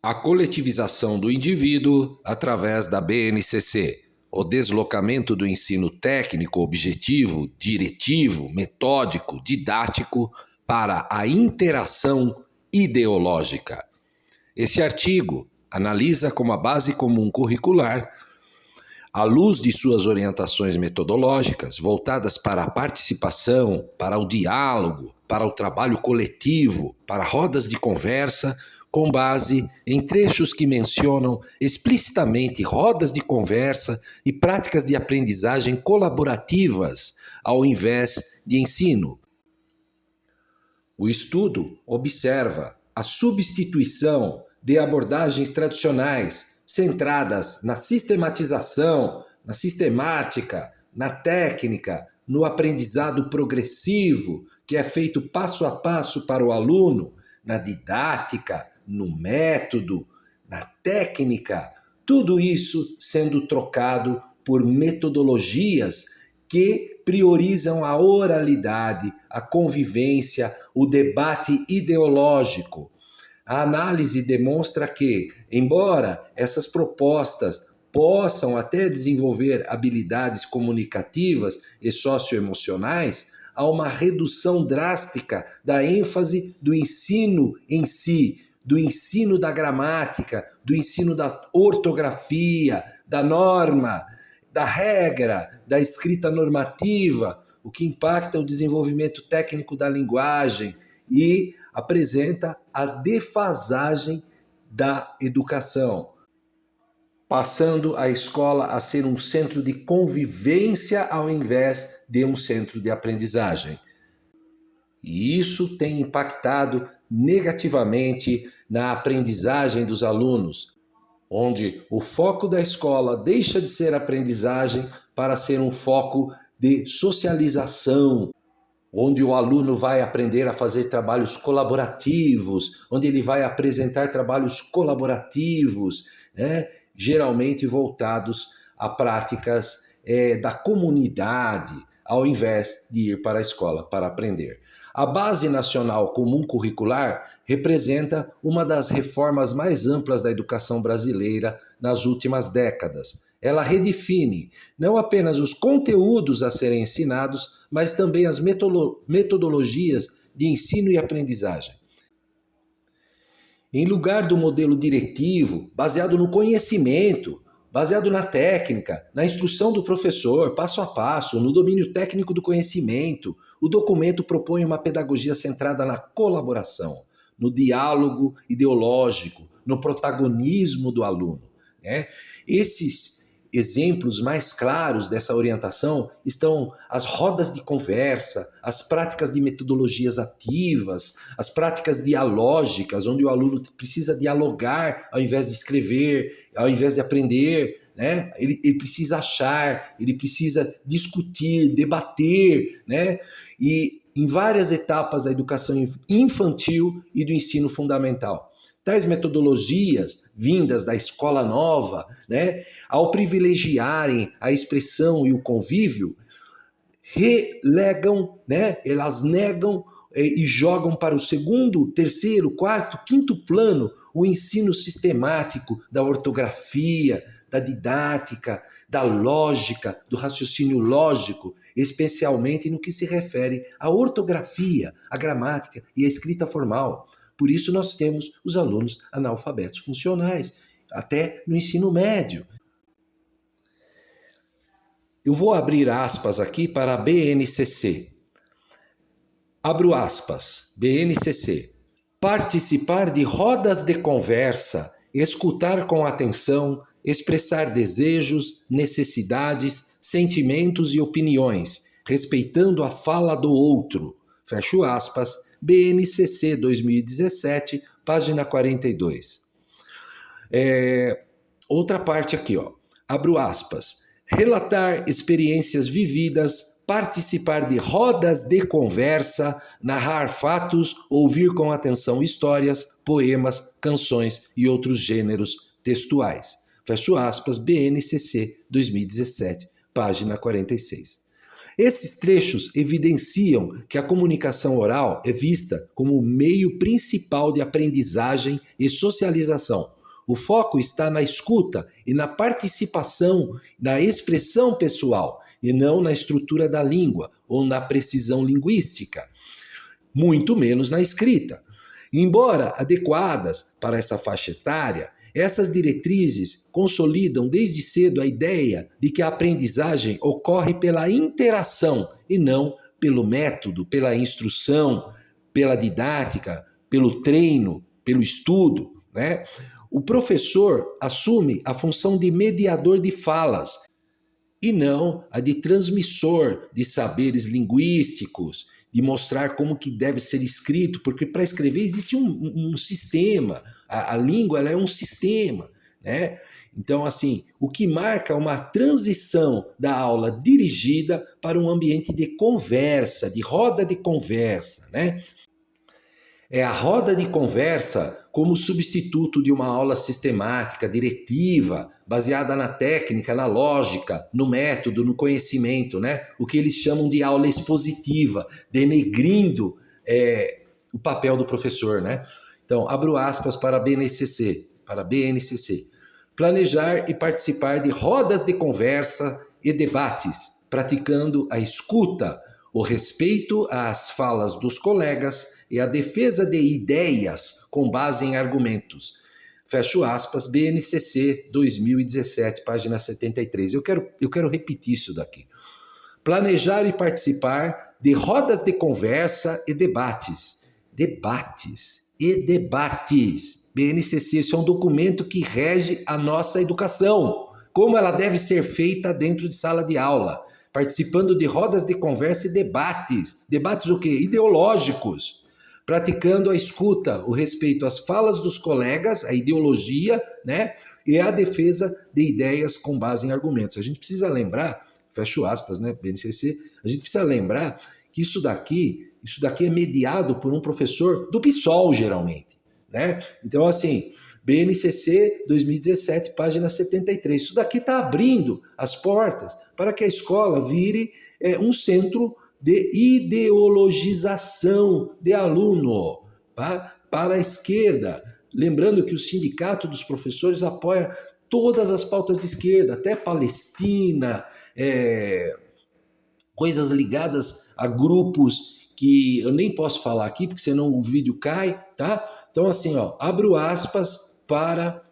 A coletivização do indivíduo através da BNCC, o deslocamento do ensino técnico, objetivo, diretivo, metódico, didático para a interação ideológica. Esse artigo analisa como a base comum curricular, à luz de suas orientações metodológicas voltadas para a participação, para o diálogo, para o trabalho coletivo, para rodas de conversa, com base em trechos que mencionam explicitamente rodas de conversa e práticas de aprendizagem colaborativas, ao invés de ensino. O estudo observa a substituição de abordagens tradicionais centradas na sistematização, na sistemática, na técnica, no aprendizado progressivo, que é feito passo a passo para o aluno, na didática, no método, na técnica, tudo isso sendo trocado por metodologias que priorizam a oralidade, a convivência, o debate ideológico. A análise demonstra que, embora essas propostas possam até desenvolver habilidades comunicativas e socioemocionais, há uma redução drástica da ênfase do ensino em si, do ensino da gramática, do ensino da ortografia, da norma, da regra, da escrita normativa, o que impacta o desenvolvimento técnico da linguagem e apresenta a defasagem da educação, passando a escola a ser um centro de convivência ao invés de um centro de aprendizagem. E isso tem impactado negativamente na aprendizagem dos alunos, onde o foco da escola deixa de ser aprendizagem para ser um foco de socialização, onde o aluno vai aprender a fazer trabalhos colaborativos, onde ele vai apresentar trabalhos colaborativos, geralmente voltados a práticas da comunidade, ao invés de ir para a escola para aprender. A Base Nacional Comum Curricular representa uma das reformas mais amplas da educação brasileira nas últimas décadas. Ela redefine não apenas os conteúdos a serem ensinados, mas também as metodologias de ensino e aprendizagem. Em lugar do modelo diretivo, baseado no conhecimento, baseado na técnica, na instrução do professor, passo a passo, no domínio técnico do conhecimento, o documento propõe uma pedagogia centrada na colaboração, no diálogo ideológico, no protagonismo do aluno. Esses exemplos mais claros dessa orientação estão as rodas de conversa, as práticas de metodologias ativas, as práticas dialógicas, onde o aluno precisa dialogar ao invés de escrever, ao invés de aprender, ele precisa achar, ele precisa discutir, debater, e em várias etapas da educação infantil e do ensino fundamental. Tais metodologias vindas da escola nova, ao privilegiarem a expressão e o convívio, relegam, elas negam e jogam para o segundo, terceiro, quarto, quinto plano o ensino sistemático da ortografia, da didática, da lógica, do raciocínio lógico, especialmente no que se refere à ortografia, à gramática e à escrita formal. Por isso nós temos os alunos analfabetos funcionais, até no ensino médio. Eu vou abrir aspas aqui para a BNCC. Abro aspas, BNCC. Participar de rodas de conversa, escutar com atenção, expressar desejos, necessidades, sentimentos e opiniões, respeitando a fala do outro. Fecho aspas, BNCC 2017, página 42. Outra parte aqui, abro aspas. Relatar experiências vividas, participar de rodas de conversa, narrar fatos, ouvir com atenção histórias, poemas, canções e outros gêneros textuais. Fecho aspas, BNCC 2017, página 46. Esses trechos evidenciam que a comunicação oral é vista como o meio principal de aprendizagem e socialização. O foco está na escuta e na participação, na expressão pessoal, e não na estrutura da língua ou na precisão linguística, muito menos na escrita. Embora adequadas para essa faixa etária, essas diretrizes consolidam desde cedo a ideia de que a aprendizagem ocorre pela interação e não pelo método, pela instrução, pela didática, pelo treino, pelo estudo, né? O professor assume a função de mediador de falas e não a de transmissor de saberes linguísticos, de mostrar como que deve ser escrito, porque para escrever existe um sistema, a língua ela é um sistema, né? Então, assim, o que marca uma transição da aula dirigida para um ambiente de conversa, de roda de conversa, né? É a roda de conversa como substituto de uma aula sistemática, diretiva, baseada na técnica, na lógica, no método, no conhecimento, né? O que eles chamam de aula expositiva, denegrindo o papel do professor, né? Então, abro aspas para a BNCC, Planejar e participar de rodas de conversa e debates, praticando a escuta, o respeito às falas dos colegas e a defesa de ideias com base em argumentos. Fecho aspas, BNCC 2017, página 73. Eu quero repetir isso daqui. Planejar e participar de rodas de conversa e debates. BNCC, isso é um documento que rege a nossa educação. Como ela deve ser feita dentro de sala de aula. Participando de rodas de conversa e debates. Debates o quê? Ideológicos. Praticando a escuta, o respeito às falas dos colegas, a ideologia, né? E a defesa de ideias com base em argumentos. A gente precisa lembrar, fecho aspas, né, BNCC, a gente precisa lembrar que isso daqui é mediado por um professor do PSOL, geralmente, né? Então, assim, BNCC 2017, página 73. Isso daqui está abrindo as portas para que a escola vire um centro de ideologização de aluno, tá? Para a esquerda. Lembrando que o sindicato dos professores apoia todas as pautas de esquerda, até Palestina, coisas ligadas a grupos que eu nem posso falar aqui, porque senão o vídeo cai, tá? Então, assim, ó, abro aspas para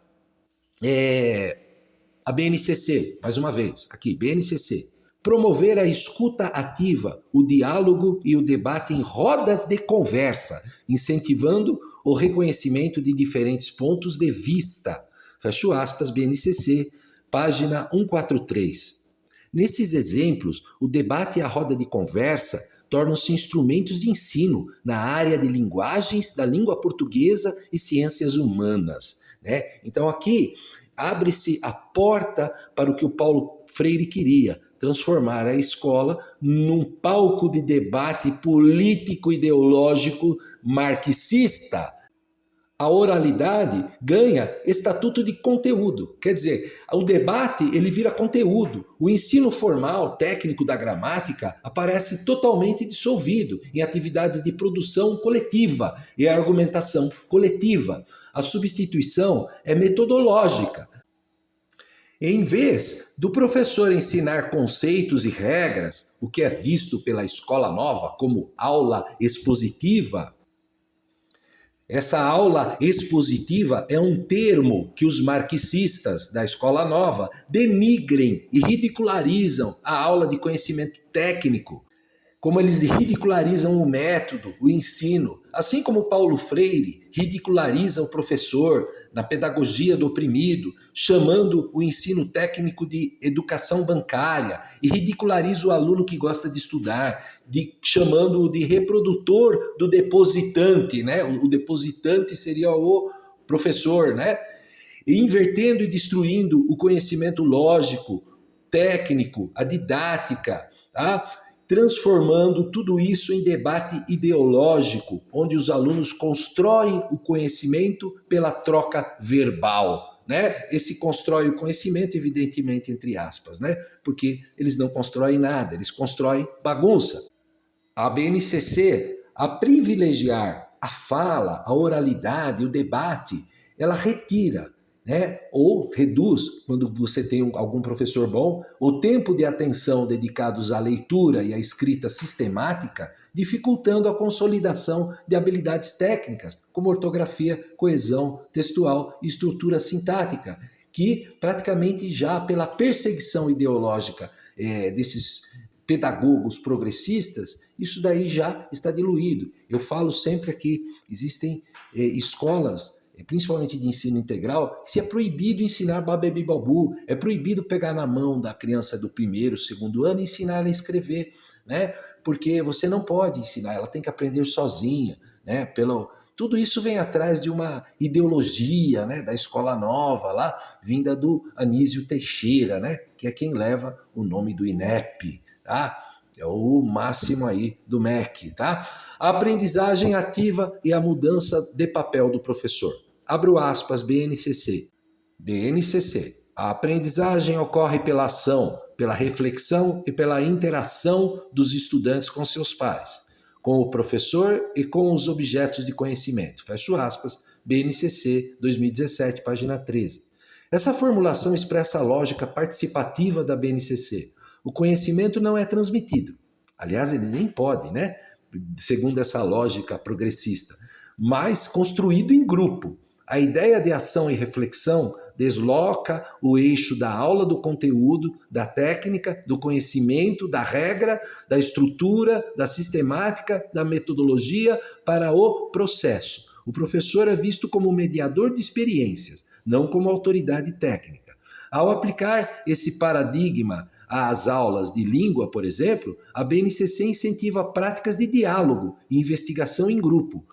a BNCC, mais uma vez, aqui, BNCC. Promover a escuta ativa, o diálogo e o debate em rodas de conversa, incentivando o reconhecimento de diferentes pontos de vista. Fecho aspas, BNCC, página 143. Nesses exemplos, o debate e a roda de conversa tornam-se instrumentos de ensino na área de linguagens, da língua portuguesa e ciências humanas, né? Então aqui abre-se a porta para o que o Paulo Freire queria, transformar a escola num palco de debate político-ideológico marxista. A oralidade ganha estatuto de conteúdo. Quer dizer, o debate ele vira conteúdo. O ensino formal, técnico da gramática, aparece totalmente dissolvido em atividades de produção coletiva e argumentação coletiva. A substituição é metodológica. Em vez do professor ensinar conceitos e regras, o que é visto pela escola nova como aula expositiva, essa aula expositiva é um termo que os marxistas da escola nova denigrem e ridicularizam a aula de conhecimento técnico, como eles ridicularizam o método, o ensino, assim como Paulo Freire ridiculariza o professor na pedagogia do oprimido, chamando o ensino técnico de educação bancária, e ridiculariza o aluno que gosta de estudar, chamando-o de reprodutor do depositante, né? O depositante seria o professor, né? E invertendo e destruindo o conhecimento lógico, técnico, a didática, tá? Transformando tudo isso em debate ideológico, onde os alunos constroem o conhecimento pela troca verbal, né? Esse constrói o conhecimento, evidentemente, entre aspas, né? Porque eles não constroem nada, eles constroem bagunça. A BNCC, a privilegiar a fala, a oralidade, o debate, ela retira, né, ou reduz, quando você tem algum professor bom, o tempo de atenção dedicados à leitura e à escrita sistemática, dificultando a consolidação de habilidades técnicas, como ortografia, coesão textual e estrutura sintática, que praticamente já pela perseguição ideológica desses pedagogos progressistas, isso daí já está diluído. Eu falo sempre que existem escolas, principalmente de ensino integral, que se é proibido ensinar babebi babu, é proibido pegar na mão da criança do primeiro, segundo ano e ensinar ela a escrever, né? Porque você não pode ensinar, ela tem que aprender sozinha, né? Tudo isso vem atrás de uma ideologia, né, da escola nova lá, vinda do Anísio Teixeira, né, que é quem leva o nome do INEP, tá? É o máximo aí do MEC, tá? A aprendizagem ativa e a mudança de papel do professor. Abro aspas, BNCC. BNCC. A aprendizagem ocorre pela ação, pela reflexão e pela interação dos estudantes com seus pares, com o professor e com os objetos de conhecimento. Fecho aspas, BNCC 2017, página 13. Essa formulação expressa a lógica participativa da BNCC. O conhecimento não é transmitido. Aliás, ele nem pode, né? Segundo essa lógica progressista, mas construído em grupo. A ideia de ação e reflexão desloca o eixo da aula, do conteúdo, da técnica, do conhecimento, da regra, da estrutura, da sistemática, da metodologia para o processo. O professor é visto como mediador de experiências, não como autoridade técnica. Ao aplicar esse paradigma às aulas de língua, por exemplo, a BNCC incentiva práticas de diálogo e investigação em grupo,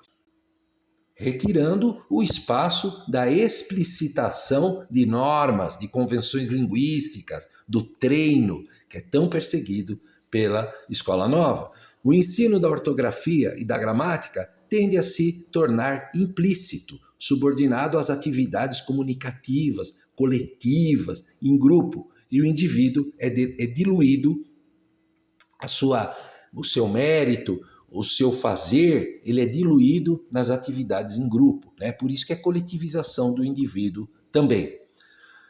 retirando o espaço da explicitação de normas, de convenções linguísticas, do treino, que é tão perseguido pela escola nova. O ensino da ortografia e da gramática tende a se tornar implícito, subordinado às atividades comunicativas, coletivas, em grupo, e o indivíduo é diluído, o seu mérito, o seu fazer, ele é diluído nas atividades em grupo, né? Por isso que é coletivização do indivíduo também.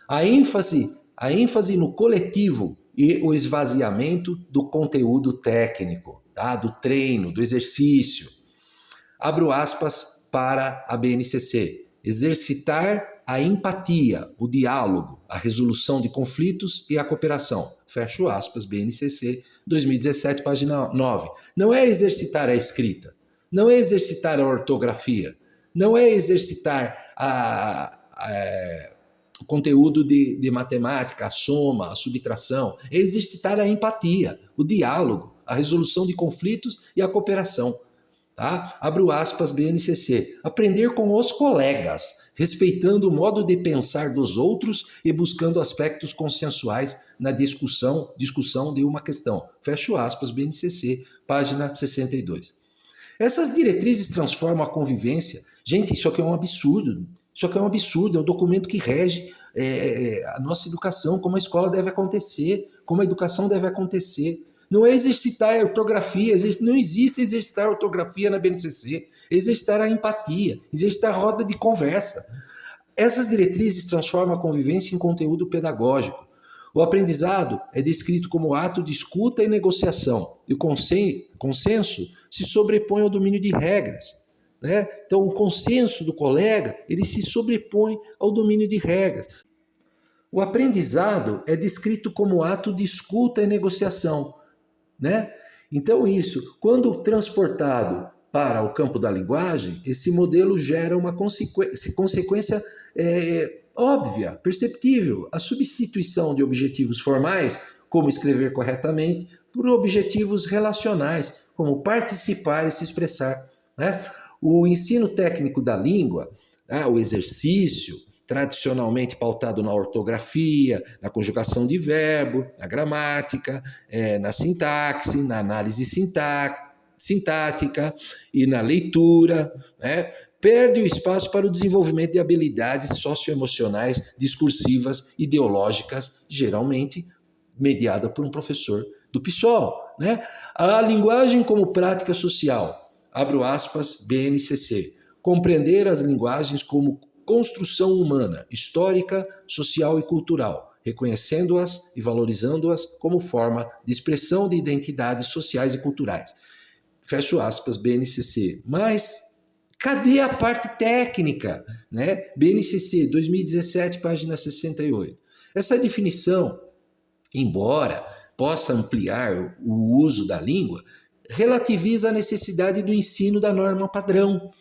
A ênfase no coletivo e o esvaziamento do conteúdo técnico, tá? Do treino, do exercício. Abro aspas para a BNCC. Exercitar a empatia, o diálogo, a resolução de conflitos e a cooperação. Fecho aspas, BNCC 2017, página 9. Não é exercitar a escrita, não é exercitar a ortografia, não é exercitar o conteúdo de matemática, a soma, a subtração, é exercitar a empatia, o diálogo, a resolução de conflitos e a cooperação. Tá? Abro aspas, BNCC. Aprender com os colegas, respeitando o modo de pensar dos outros e buscando aspectos consensuais na discussão de uma questão. Fecho aspas, BNCC, página 62. Essas diretrizes transformam a convivência. Gente, isso aqui é um absurdo. Isso aqui é um absurdo, é um documento que rege a nossa educação, como a escola deve acontecer, como a educação deve acontecer. Não é exercitar a ortografia, não existe exercitar a ortografia na BNCC, é exercitar a empatia, exercitar a roda de conversa. Essas diretrizes transformam a convivência em conteúdo pedagógico. O aprendizado é descrito como ato de escuta e negociação, e o consenso se sobrepõe ao domínio de regras. Né? Então, o consenso do colega, ele se sobrepõe ao domínio de regras. O aprendizado é descrito como ato de escuta e negociação. Né? Então isso, quando transportado para o campo da linguagem, esse modelo gera uma consequência óbvia, perceptível, a substituição de objetivos formais, como escrever corretamente, por objetivos relacionais, como participar e se expressar. Né? O ensino técnico da língua, o exercício, tradicionalmente pautado na ortografia, na conjugação de verbo, na gramática, na sintaxe, na análise sintática e na leitura, né? perde o espaço para o desenvolvimento de habilidades socioemocionais, discursivas, ideológicas, geralmente mediada por um professor do PSOL, né? A linguagem como prática social, abro aspas, BNCC, compreender as linguagens como construção humana, histórica, social e cultural, reconhecendo-as e valorizando-as como forma de expressão de identidades sociais e culturais. Fecho aspas, BNCC. Mas cadê a parte técnica? Né? BNCC 2017, página 68. Essa definição, embora possa ampliar o uso da língua, relativiza a necessidade do ensino da norma padrão.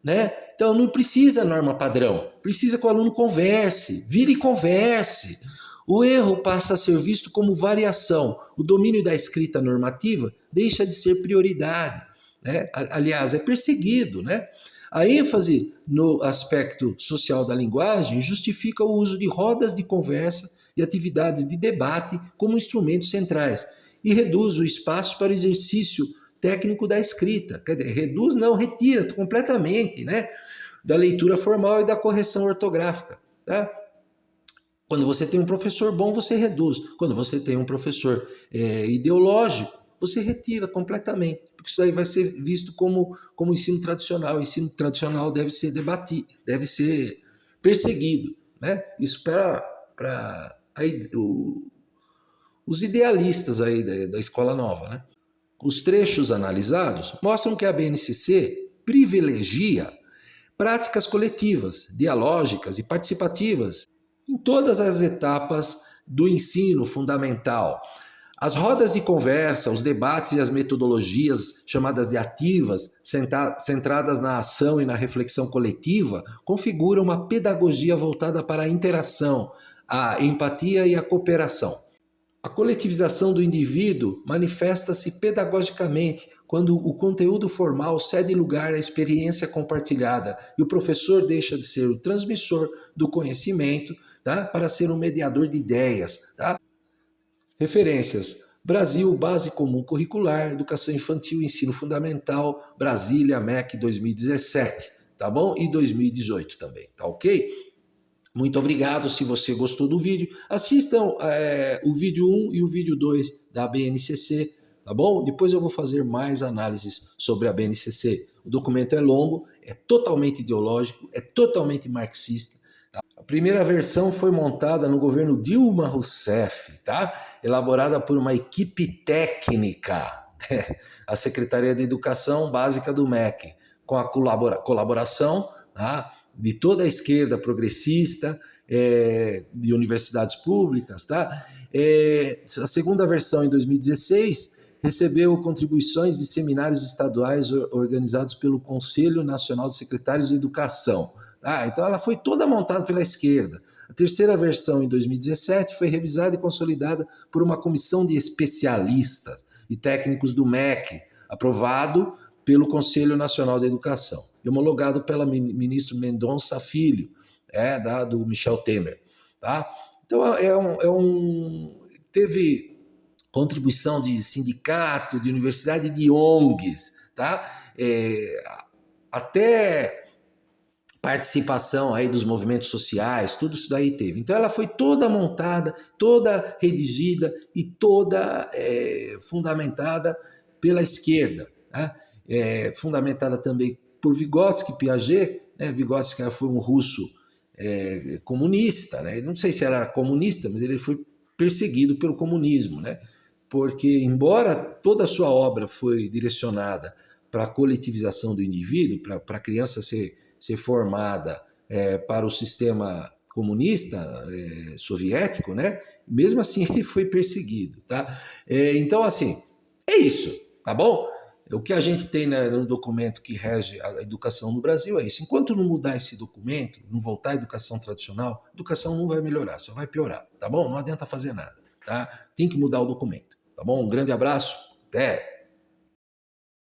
Né? Então não precisa norma padrão, precisa que o aluno converse, vire e converse. O erro passa a ser visto como variação. O domínio da escrita normativa deixa de ser prioridade. Né? Aliás, é perseguido. Né? A ênfase no aspecto social da linguagem justifica o uso de rodas de conversa e atividades de debate como instrumentos centrais e reduz o espaço para o exercício técnico da escrita. Quer dizer, reduz, não, retira completamente, né? Da leitura formal e da correção ortográfica. Tá? Quando você tem um professor bom, você reduz. Quando você tem um professor ideológico, você retira completamente. Porque isso aí vai ser visto como ensino tradicional. O ensino tradicional deve ser debatido, deve ser perseguido. Né? Isso para os idealistas aí da escola nova. Né? Os trechos analisados mostram que a BNCC privilegia práticas coletivas, dialógicas e participativas em todas as etapas do ensino fundamental. As rodas de conversa, os debates e as metodologias chamadas de ativas, centradas na ação e na reflexão coletiva, configuram uma pedagogia voltada para a interação, a empatia e a cooperação. A coletivização do indivíduo manifesta-se pedagogicamente quando o conteúdo formal cede lugar à experiência compartilhada e o professor deixa de ser o transmissor do conhecimento, tá, para ser um mediador de ideias. Tá? Referências: Brasil, Base Comum Curricular, Educação Infantil e Ensino Fundamental, Brasília, MEC 2017, tá bom? E 2018 também, tá ok? Muito obrigado. Se você gostou do vídeo, assistam o vídeo 1 e o vídeo 2 da BNCC, tá bom? Depois eu vou fazer mais análises sobre a BNCC. O documento é longo, é totalmente ideológico, é totalmente marxista. Tá? A primeira versão foi montada no governo Dilma Rousseff, tá? Elaborada por uma equipe técnica, a Secretaria de Educação Básica do MEC, com a colaboração, tá, de toda a esquerda progressista, de universidades públicas. Tá? A segunda versão, em 2016, recebeu contribuições de seminários estaduais organizados pelo Conselho Nacional de Secretários de Educação. Tá? Então ela foi toda montada pela esquerda. A terceira versão, em 2017, foi revisada e consolidada por uma comissão de especialistas e técnicos do MEC, aprovado pelo Conselho Nacional de Educação, e homologado pelo ministro Mendonça Filho, do Michel Temer. Tá? Então, teve contribuição de sindicato, de universidade e de ONGs, tá? Até participação aí dos movimentos sociais, tudo isso daí teve. Então ela foi toda montada, toda redigida e toda fundamentada pela esquerda, tá? Fundamentada também por Vygotsky, Piaget, né? Vygotsky foi um russo comunista, né? Não sei se era comunista, mas ele foi perseguido pelo comunismo, né? Porque, embora toda a sua obra foi direcionada para a coletivização do indivíduo, para a criança ser formada para o sistema comunista soviético, né? Mesmo assim ele foi perseguido, tá? Então, assim, é isso, tá bom? O que a gente tem no documento que rege a educação no Brasil é isso. Enquanto não mudar esse documento, não voltar à educação tradicional, a educação não vai melhorar, só vai piorar, tá bom? Não adianta fazer nada, tá? Tem que mudar o documento, tá bom? Um grande abraço, até!